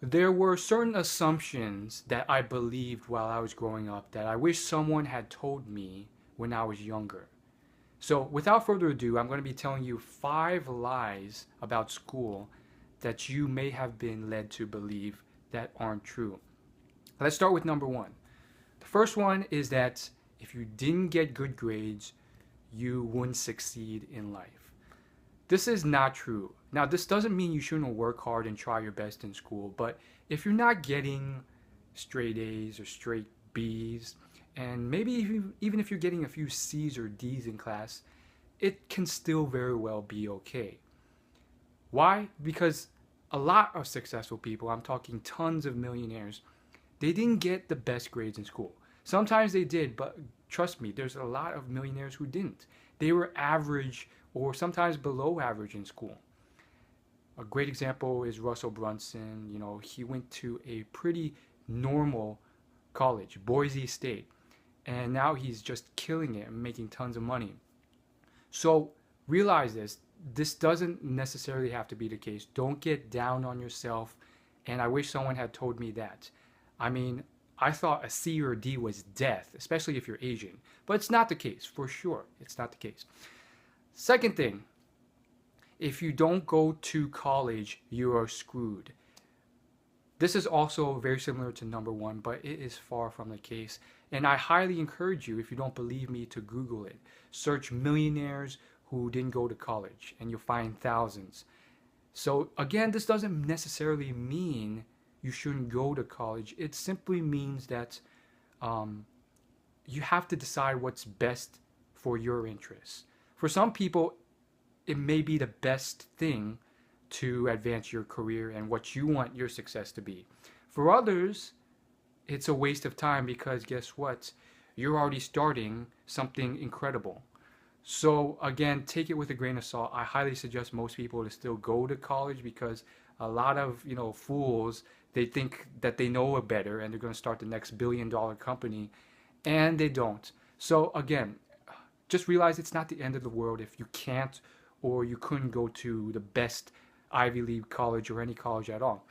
There were certain assumptions that I believed while I was growing up that I wish someone had told me when I was younger. So, without further ado, I'm going to be telling you 5 lies about school that you may have been led to believe that aren't true. Let's start with number one. The first one is that if you didn't get good grades, you wouldn't succeed in life. This is not true. Now, this doesn't mean you shouldn't work hard and try your best in school, but if you're not getting straight A's or straight B's, and maybe even if you're getting a few C's or D's in class, it can still very well be okay. Why? Because a lot of successful people, I'm talking tons of millionaires, they didn't get the best grades in school. Sometimes they did, but trust me, there's a lot of millionaires who didn't. They were average or sometimes below average in school. A great example is Russell Brunson. You know, he went to a pretty normal college, Boise State, and now he's just killing it and making tons of money. So realize this. This doesn't necessarily have to be the case. Don't get down on yourself. And I wish someone had told me that. I mean, I thought a C or a D was death, especially if you're Asian. But it's not the case, for sure. It's not the case. Second thing, if you don't go to college, you are screwed. This is also very similar to number one, but it is far from the case. And I highly encourage you, if you don't believe me, to Google it. Search millionaires who didn't go to college, and you'll find thousands. So again, this doesn't necessarily mean you shouldn't go to college. It simply means that you have to decide what's best for your interests. For some people, it may be the best thing to advance your career and what you want your success to be. For others, it's a waste of time because guess what? You're already starting something incredible. So again, take it with a grain of salt. I highly suggest most people to still go to college because a lot of, fools, they think that they know it better and they're going to start the next billion-dollar company, and they don't. So again, just realize it's not the end of the world if you can't or you couldn't go to the best Ivy League college or any college at all.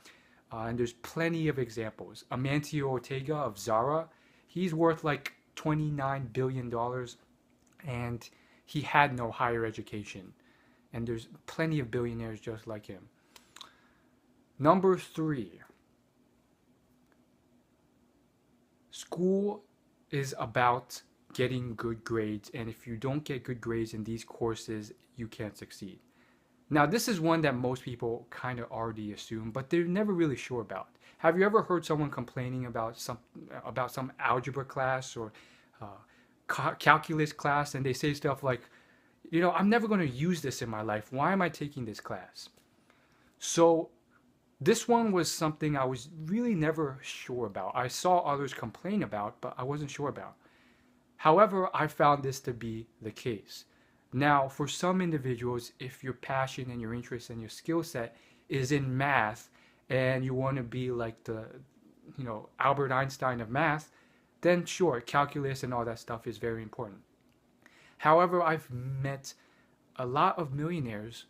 And there's plenty of examples. Amancio Ortega of Zara, he's worth like $29 billion, and he had no higher education. And there's plenty of billionaires just like him. Number three, school is about getting good grades, and if you don't get good grades in these courses, you can't succeed. Now, this is one that most people kind of already assume, but they're never really sure about. Have you ever heard someone complaining about some algebra class or calculus class, and they say stuff like, I'm never going to use this in my life. Why am I taking this class? So this one was something I was really never sure about. I saw others complain about, but I wasn't sure about. However, I found this to be the case. Now, for some individuals, if your passion and your interest and your skill set is in math and you want to be like the, Albert Einstein of math, then sure, calculus and all that stuff is very important. However, I've met a lot of millionaires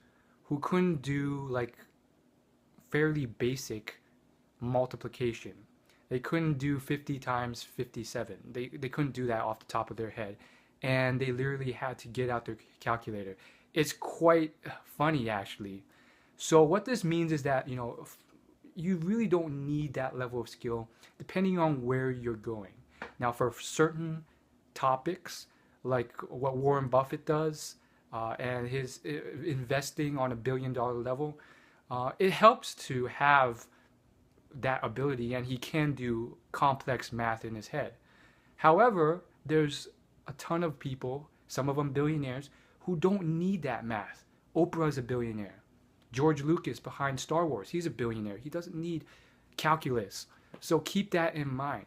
who couldn't do like fairly basic multiplication. They couldn't do 50 times 57. They couldn't do that off the top of their head. And they literally had to get out their calculator. It's quite funny, actually. So what this means is that, you really don't need that level of skill depending on where you're going. Now, for certain topics, like what Warren Buffett does and his investing on $1 billion level, it helps to have that ability, and he can do complex math in his head. However, there's a ton of people, some of them billionaires, who don't need that math. Oprah's a billionaire. George Lucas behind Star Wars, he's a billionaire. He doesn't need calculus. So keep that in mind.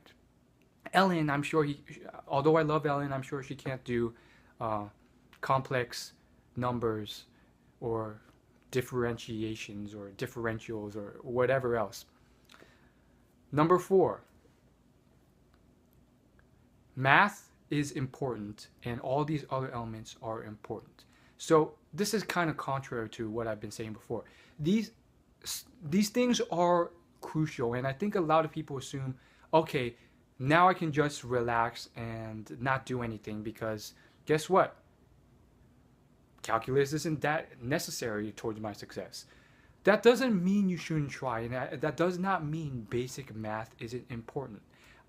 Ellen, I'm sure although I love Ellen, I'm sure she can't do complex numbers or differentiations or differentials or whatever else. Number 4, math is important and all these other elements are important. So this is kind of contrary to what I've been saying before. These things are crucial. And I think a lot of people assume, okay, now I can just relax and not do anything because guess what? Calculus isn't that necessary towards my success. That doesn't mean you shouldn't try, and that does not mean basic math isn't important.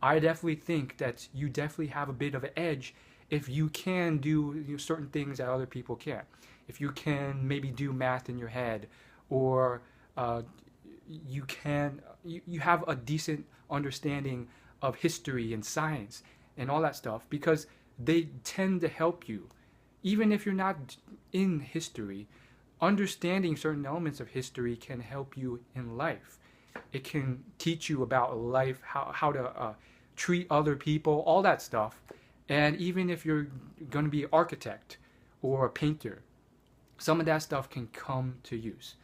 I definitely think that you definitely have a bit of an edge if you can do certain things that other people can't. If you can maybe do math in your head, or you have a decent understanding of history and science and all that stuff, because they tend to help you. Even if you're not in history, understanding certain elements of history can help you in life. It can teach you about life, how to treat other people, all that stuff. And even if you're going to be an architect or a painter, some of that stuff can come to use.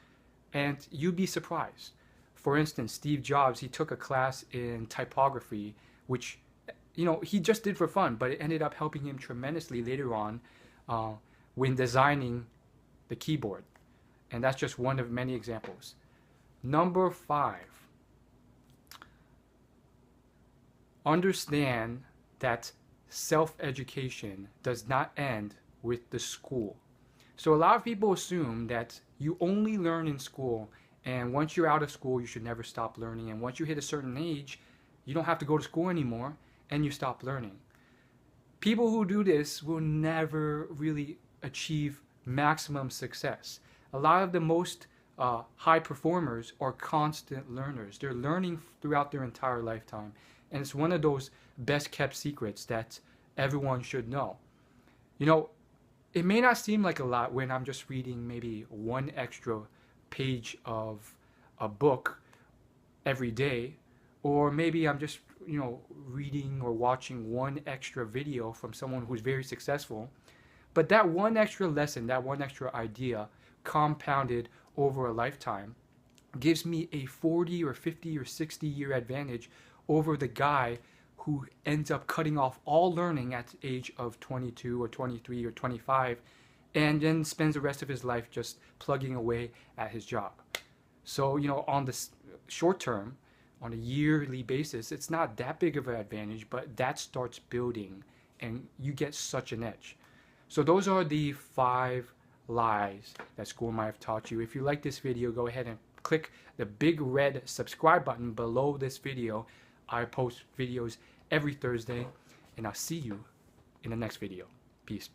And you'd be surprised. For instance, Steve Jobs, he took a class in typography, which he just did for fun, but it ended up helping him tremendously later on when designing the keyboard. And that's just one of many examples. Number 5, understand that self-education does not end with the school. So a lot of people assume that you only learn in school, and once you're out of school, you should never stop learning. And once you hit a certain age, you don't have to go to school anymore, and you stop learning. People who do this will never really achieve maximum success. A lot of the most high performers are constant learners. They're learning throughout their entire lifetime. And it's one of those best kept secrets that everyone should know. It may not seem like a lot when I'm just reading maybe one extra page of a book every day, or maybe I'm just reading or watching one extra video from someone who's very successful. But that one extra lesson, that one extra idea compounded over a lifetime gives me a 40 or 50 or 60 year advantage over the guy who ends up cutting off all learning at the age of 22 or 23 or 25 and then spends the rest of his life just plugging away at his job. So, on the short term, on a yearly basis, it's not that big of an advantage, but that starts building and you get such an edge. So those are the 5 lies that school might have taught you. If you like this video, go ahead and click the big red subscribe button below this video. I post videos every Thursday, and I'll see you in the next video. Peace.